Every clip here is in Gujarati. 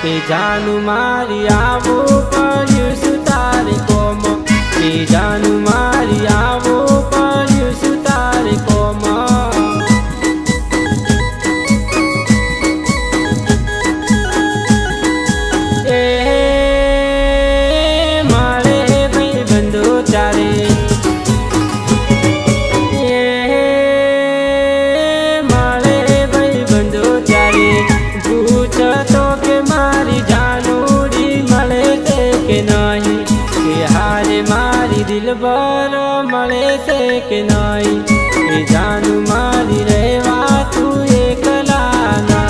એ જાનું મારી આવું પડ્યું શું તારે કોમ, એ જાનું મારી આવું પડ્યું શું તારે કોમ. એ મારે ભાઈ બંધો ચારે, પૂછતો કે મારી જાનુડી મળે છે કે નહીં, કે હારે મારી દિલબર મળે છે કે નહીં, એ જાનું મારી રહેવા તું એકલા નહીં.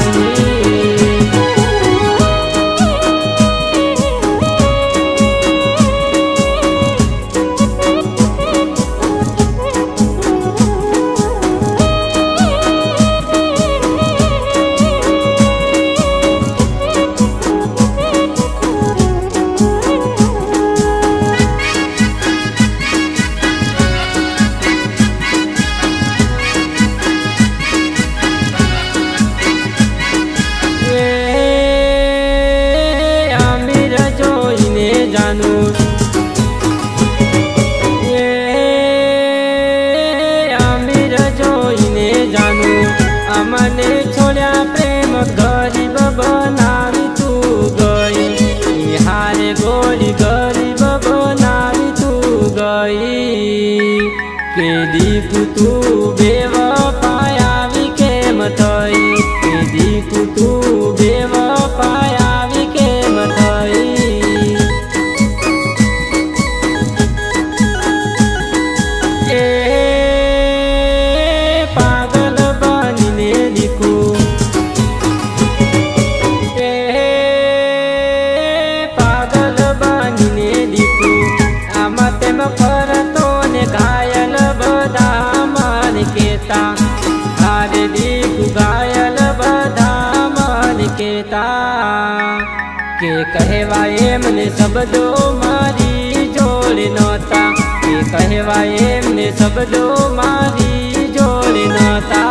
મને છોડ્યા પ્રેમ ગરીબ બનાવી તું ગઈ, હારે ગોળી ગરીબ બનાવી તું ગઈ, કે દીકુ તું બેવફાઈ આવી કેમ થઈ, કે દીકુ તું બેવફાઈ આવી કેમ થઈ. ફરતો ને ઘાયલ બધા મન કેતા, હારે દીકુ ઘાયલ બધા મન કેતા, કે કહેવાય એમને શબ્દો મારી જોડે નહોતા, કે કહેવાય એમને શબ્દો મારી જોડે નહોતા.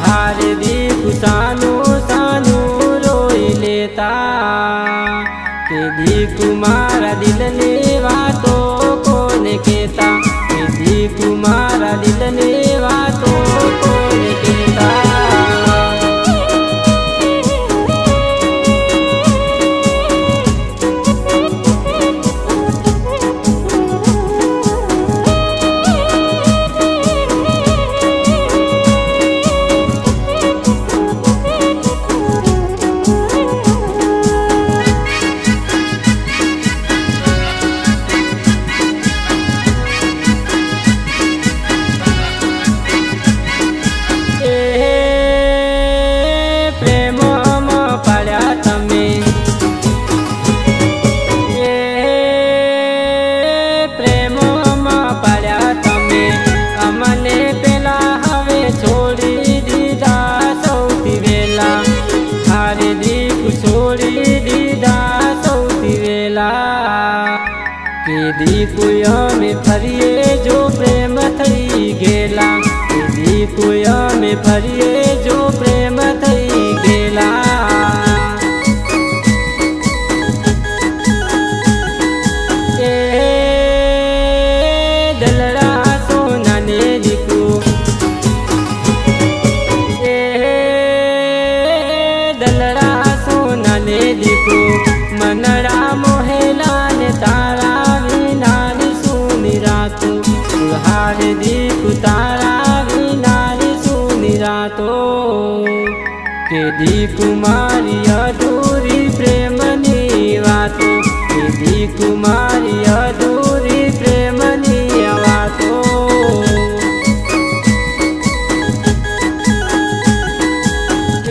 હારે દીકુ સાનું સાનું રોઈ લેતા, કે દીકુ મારા દિલની વાતો કોને કહેતા, કે દીકુ મારા દિલની વાતો કોને કહેતા. કે દીકુ અમે ફરીએ જો પ્રેમ થઈ ગયેલા, કે દીકુ અમે ફરીએ જો પ્રેમ થઈ ગયેલા. એ દલડા સોના ને દીકુ, એ દલડા સોના ને દીકુ, મનડા મોહેલા ને તારા હારે દીકુ તારા વિનાની સુની રાતો, કે દીકુ મારી અધૂરી પ્રેમની વાતો, કે દીકુ મારી અધૂરી પ્રેમની વાતો.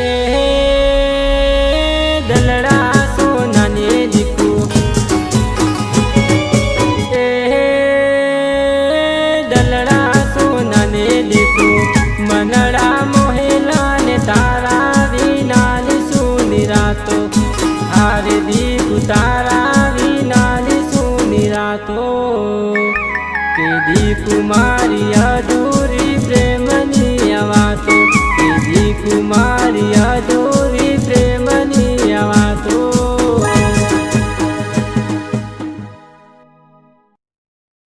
એ દલડા સોના ને દીકુ, એ દલડા કીધી કુમારી અધૂરી પ્રેમની આ વાતો, કીધી કુમારી